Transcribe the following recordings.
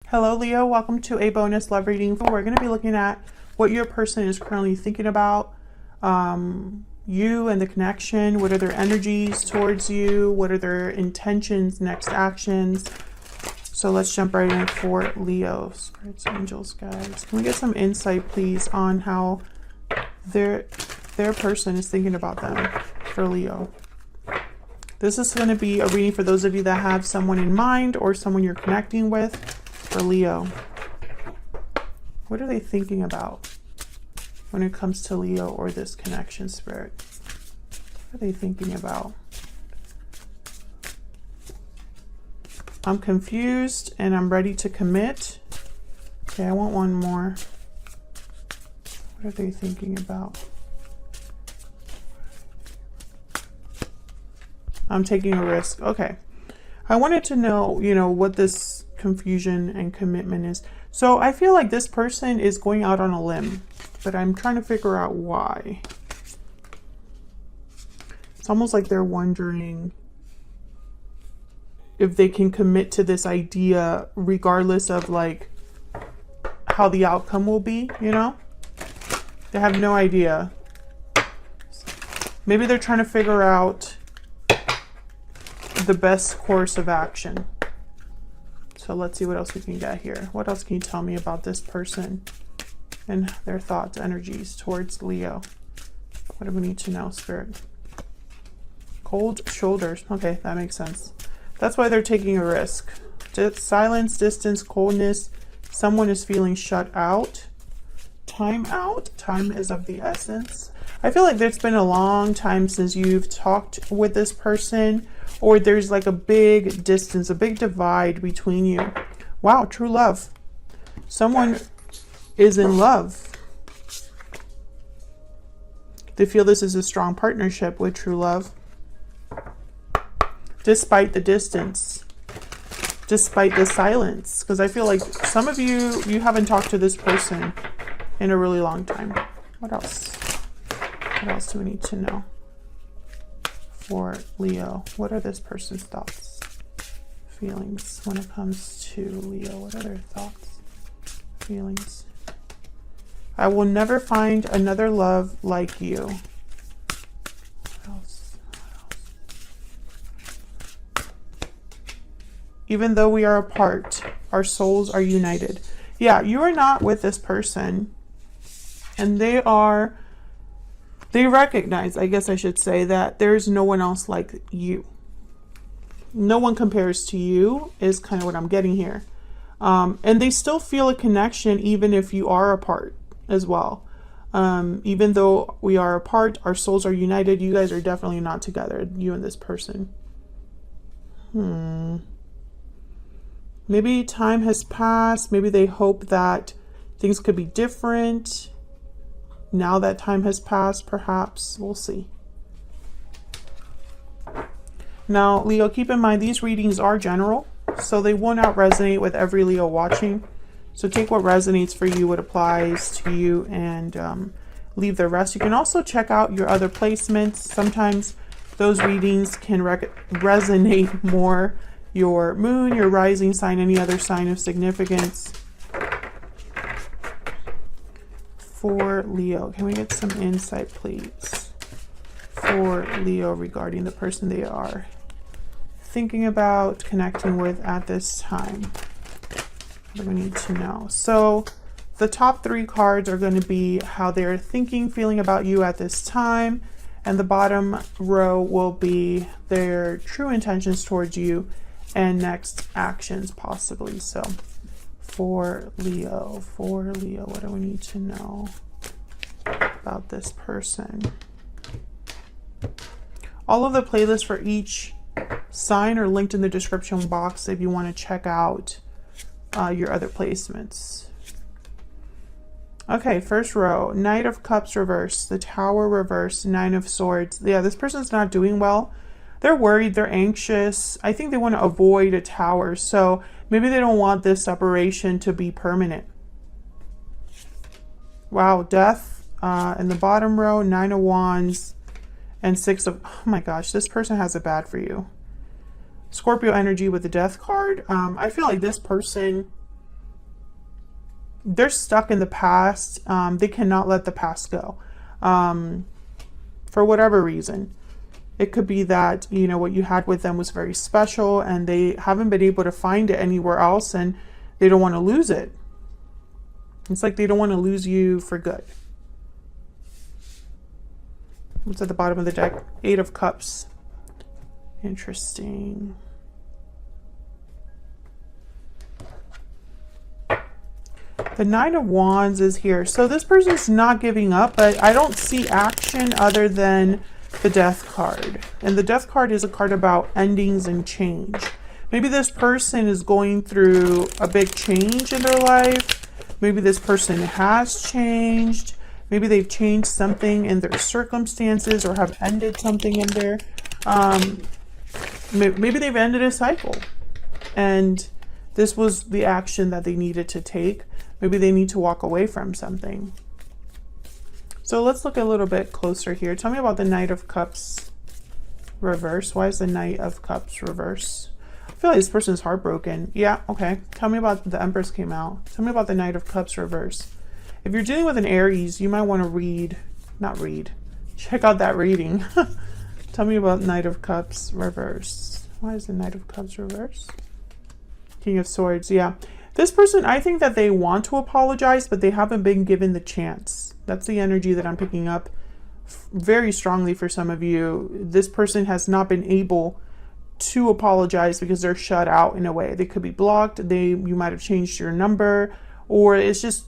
Hello Leo, welcome to a bonus love reading. We're going to be looking at what your person is currently thinking about you and the connection. What are their energies towards you? What are their intentions, next actions? So let's jump right in for Leo. Spirits, angels, guides. Can we get some insight please on how their person is thinking about them for Leo? This is going to be a reading for those of you that have someone in mind or someone you're connecting with. For Leo, what are they thinking about when it comes to Leo or this connection, Spirit? What are they thinking about? I'm confused and I'm ready to commit. Okay, I want one more. What are they thinking about? I'm taking a risk. Okay. I wanted to know, what this confusion and commitment is. So I feel like this person is going out on a limb, but I'm trying to figure out why. It's almost like they're wondering if they can commit to this idea regardless of like how the outcome will be, They have no idea. Maybe they're trying to figure out the best course of action. So let's see what else we can get here. What else can you tell me about this person and their thoughts, energies towards Leo? What do we need to know, Spirit? Cold shoulders. Okay, that makes sense. That's why they're taking a risk. Silence, distance, coldness. Someone is feeling shut out. Time out. Time is of the essence. I feel like it's been a long time since you've talked with this person, or there's like a big distance, a big divide between you. Wow, true love. Someone is in love. They feel this is a strong partnership with true love. Despite the distance. Despite the silence. Because I feel like some of you haven't talked to this person in a really long time. What else? What else do we need to know for Leo? What are this person's thoughts, feelings when it comes to Leo? What are their thoughts, feelings? I will never find another love like you. What else? Even though we are apart, our souls are united. Yeah, you are not with this person, and they recognize, I guess I should say, that there's no one else like you. No one compares to you is kind of what I'm getting here. And they still feel a connection even if you are apart as well. Even though we are apart, our souls are united. You guys are definitely not together, you and this person. Maybe time has passed. Maybe they hope that things could be different. Now that time has passed, perhaps. We'll see. Now, Leo, keep in mind, these readings are general, so they will not resonate with every Leo watching. So take what resonates for you, what applies to you, and leave the rest. You can also check out your other placements. Sometimes those readings can resonate more. Your moon, your rising sign, any other sign of significance. For Leo, can we get some insight please for Leo regarding the person they are thinking about, connecting with at this time? What do we need to know? So the top three cards are going to be how they're thinking, feeling about you at this time, and the bottom row will be their true intentions towards you and next actions possibly. So for Leo, what do we need to know about this person? All of the playlists for each sign are linked in the description box if you want to check out your other placements. Okay, first row, Knight of Cups reverse, the Tower reverse, Nine of Swords. Yeah, this person's not doing well. They're worried, they're anxious. I think they want to avoid a tower, so maybe they don't want this separation to be permanent. Wow, Death in the bottom row, Nine of Wands, and Six of... Oh my gosh, this person has it bad for you. Scorpio energy with the Death card. I feel like this person they're stuck in the past. They cannot let the past go for whatever reason. It could be that, you know, what you had with them was very special and they haven't been able to find it anywhere else, and they don't want to lose it. It's like they don't want to lose you for good. What's at the bottom of the deck? 8 of Cups. Interesting. The 9 of Wands is here. So this person's not giving up, but I don't see action other than the Death card. And the Death card is a card about endings and change. Maybe this person is going through a big change in their life. Maybe this person has changed. Maybe they've changed something in their circumstances or have ended something in their... maybe they've ended a cycle. And this was the action that they needed to take. Maybe they need to walk away from something. So let's look a little bit closer here. Tell me about the Knight of Cups reverse. Why is the Knight of Cups reverse? I feel like this person is heartbroken. Yeah, okay. Tell me about the Empress came out. Tell me about the Knight of Cups reverse. If you're dealing with an Aries, you might want to check out that reading. Tell me about Knight of Cups reverse. Why is the Knight of Cups reverse? King of Swords, yeah. This person, I think that they want to apologize, but they haven't been given the chance. That's the energy that I'm picking up very strongly for some of you. This person has not been able to apologize because they're shut out in a way. They could be blocked. You might have changed your number, or it's just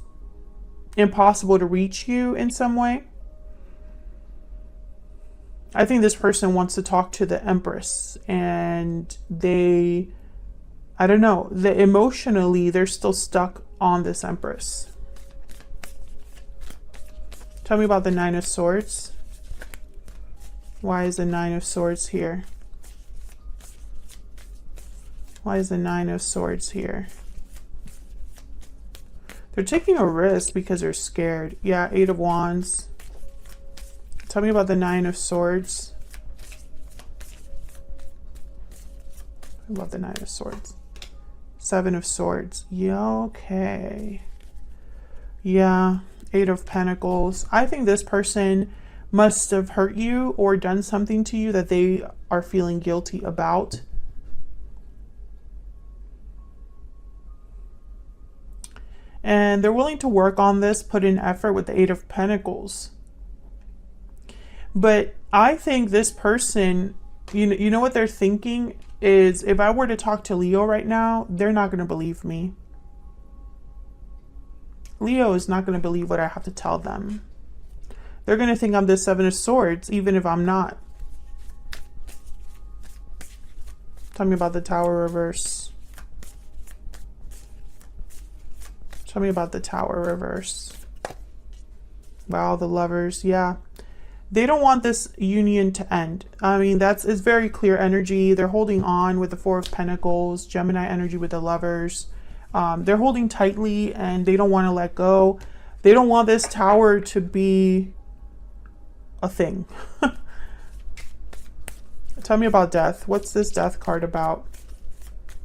impossible to reach you in some way. I think this person wants to talk to the Empress, and I don't know, emotionally, they're still stuck on this Empress. Tell me about the Nine of Swords. Why is the Nine of Swords here? Why is the Nine of Swords here? They're taking a risk because they're scared. Yeah, 8 of Wands. Tell me about the Nine of Swords. I love the Nine of Swords. 7 of Swords. Yeah, okay. Yeah, 8 of Pentacles. I think this person must have hurt you or done something to you that they are feeling guilty about. And they're willing to work on this, put in effort with the 8 of Pentacles. But I think this person, you know what they're thinking is, if I were to talk to Leo right now, they're not going to believe me. Leo is not going to believe what I have to tell them. They're going to think I'm the 7 of Swords, even if I'm not. Tell me about the Tower reverse. Tell me about the Tower reverse. Wow, the Lovers, yeah. They don't want this union to end. I mean, it's very clear energy. They're holding on with the 4 of Pentacles, Gemini energy with the Lovers. They're holding tightly and they don't want to let go. They don't want this Tower to be a thing. Tell me about Death. What's this Death card about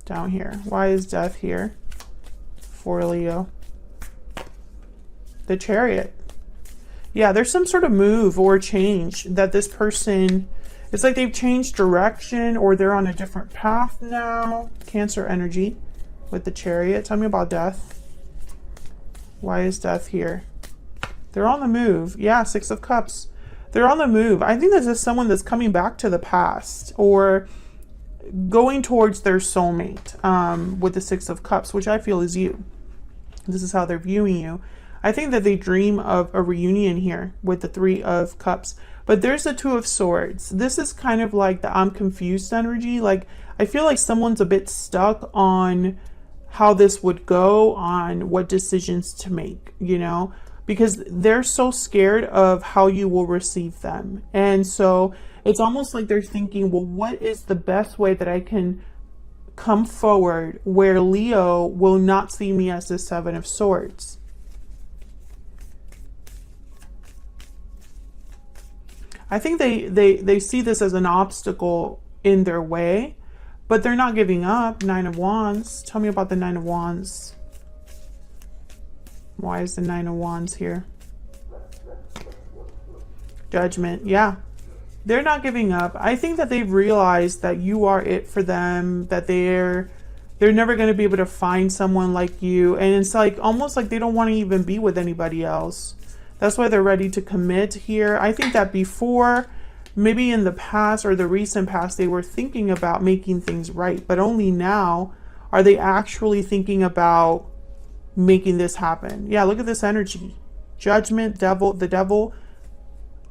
down here? Why is Death here for Leo? The Chariot. Yeah, there's some sort of move or change that this person, it's like they've changed direction or they're on a different path now. Cancer energy with the Chariot. Tell me about Death. Why is Death here? They're on the move. Yeah, 6 of Cups. They're on the move. I think this is someone that's coming back to the past or going towards their soulmate with the 6 of Cups, which I feel is you. This is how they're viewing you. I think that they dream of a reunion here with the 3 of Cups. But there's the 2 of Swords. This is kind of like the I'm confused energy. Like, I feel like someone's a bit stuck on how this would go, on what decisions to make, you know? Because they're so scared of how you will receive them. And so it's almost like they're thinking, well, what is the best way that I can come forward where Leo will not see me as the 7 of Swords? I think they see this as an obstacle in their way, but they're not giving up. 9 of Wands. Tell me about the 9 of Wands. Why is the Nine of Wands here? Judgment. Yeah. They're not giving up. I think that they've realized that you are it for them, that they're never going to be able to find someone like you. And it's like almost like they don't want to even be with anybody else. That's why they're ready to commit here. I think that before, maybe in the past or the recent past, they were thinking about making things right. But only now are they actually thinking about making this happen. Yeah, look at this energy. Judgment, devil, the devil,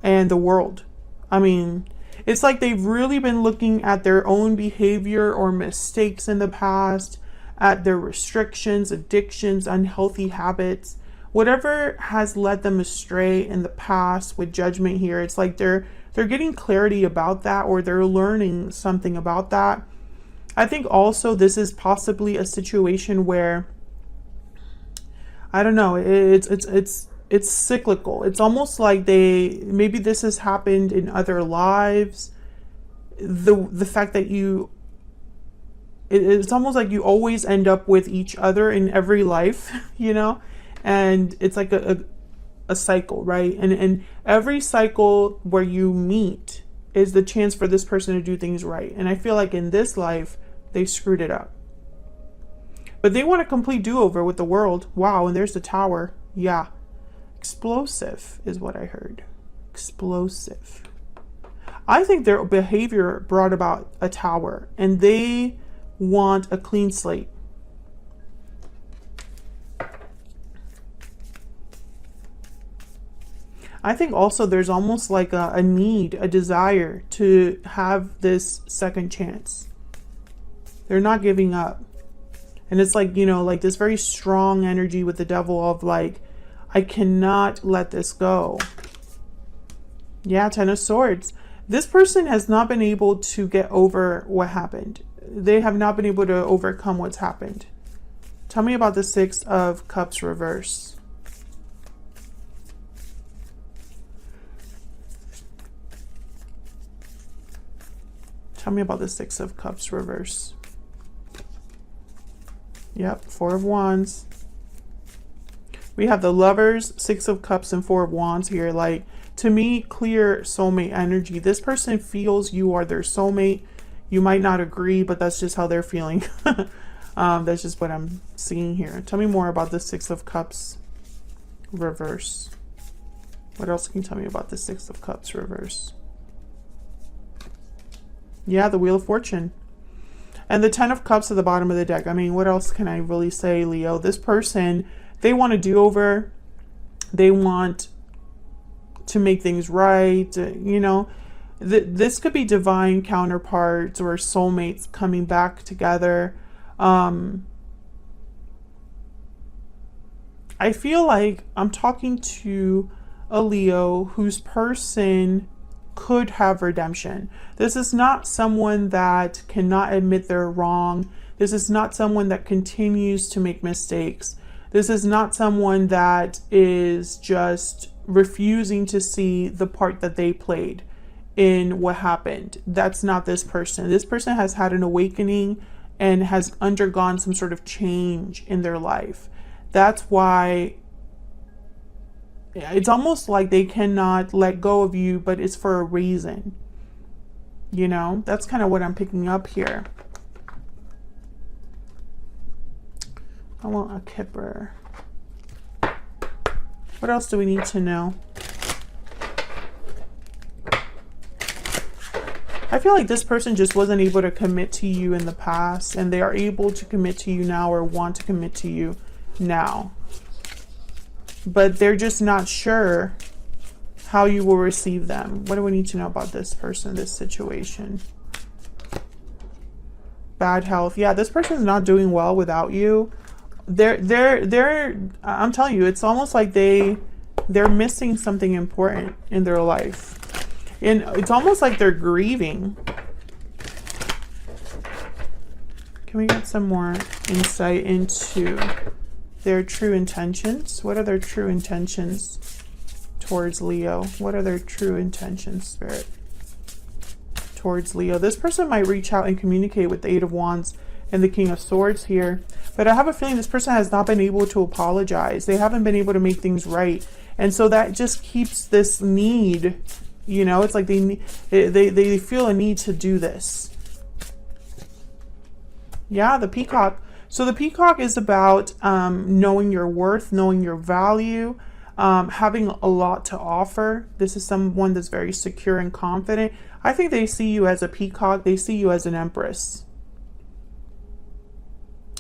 and the world. I mean, it's like they've really been looking at their own behavior or mistakes in the past, at their restrictions, addictions, unhealthy habits, whatever has led them astray in the past with judgment here. It's like they're getting clarity about that, or they're learning something about that. I think also this is possibly a situation where, I don't know, it's cyclical. It's almost like maybe this has happened in other lives. The fact that it's almost like you always end up with each other in every life, you know, and it's like a cycle, right? And every cycle where you meet is the chance for this person to do things right. And I feel like in this life, they screwed it up. But they want a complete do-over with the world. Wow, and there's the Tower. Yeah. Explosive is what I heard. Explosive. I think their behavior brought about a Tower, and they want a clean slate. I think also there's almost like a need, a desire to have this second chance. They're not giving up. And it's like, you know, like this very strong energy with the devil of like, I cannot let this go. Yeah, Ten of Swords. This person has not been able to get over what happened. They have not been able to overcome what's happened. Tell me about the Six of Cups reverse. Tell me about the Six of Cups reverse. Yep, Four of Wands. We have the Lovers, Six of Cups, and Four of Wands here. Like, to me, clear soulmate energy. This person feels you are their soulmate. You might not agree, but that's just how they're feeling. That's just what I'm seeing here. Tell me more about the Six of Cups reverse. What else can you tell me about the Six of Cups reverse? Yeah, the Wheel of Fortune. And the Ten of Cups at the bottom of the deck. I mean, what else can I really say, Leo? This person, they want a do-over. They want to make things right. You know, this could be divine counterparts or soulmates coming back together. I feel like I'm talking to a Leo whose person could have redemption. This is not someone that cannot admit they're wrong. This is not someone that continues to make mistakes. This is not someone that is just refusing to see the part that they played in what happened. That's not this person. This person has had an awakening and has undergone some sort of change in their life. That's why it's almost like they cannot let go of you, but it's for a reason. You know, that's kind of what I'm picking up here. I want a Kipper. What else do we need to know? I feel like this person just wasn't able to commit to you in the past, and they are able to commit to you now, or want to commit to you now. But they're just not sure how you will receive them. What do we need to know about this person, this situation? Bad health. Yeah, this person's not doing well without you. I'm telling you, it's almost like they're missing something important in their life. And it's almost like they're grieving. Can we get some more insight into their true intentions? What are their true intentions towards Leo? What are their true intentions, Spirit, towards Leo? This person might reach out and communicate with the Eight of Wands and the King of Swords here. But I have a feeling this person has not been able to apologize. They haven't been able to make things right. And so that just keeps this need, you know, it's like they feel a need to do this. Yeah, the Peacock. So the Peacock is about knowing your worth, knowing your value, having a lot to offer. This is someone that's very secure and confident. I think they see you as a peacock. They see you as an empress.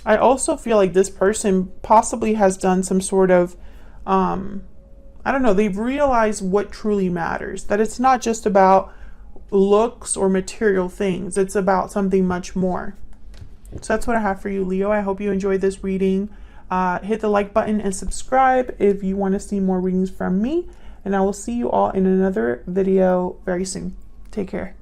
I also feel like this person possibly has done some sort of, I don't know, they've realized what truly matters. That it's not just about looks or material things. It's about something much more. So that's what I have for you, Leo. I hope you enjoyed this reading. Hit the like button and subscribe if you want to see more readings from me. And I will see you all in another video very soon. Take care.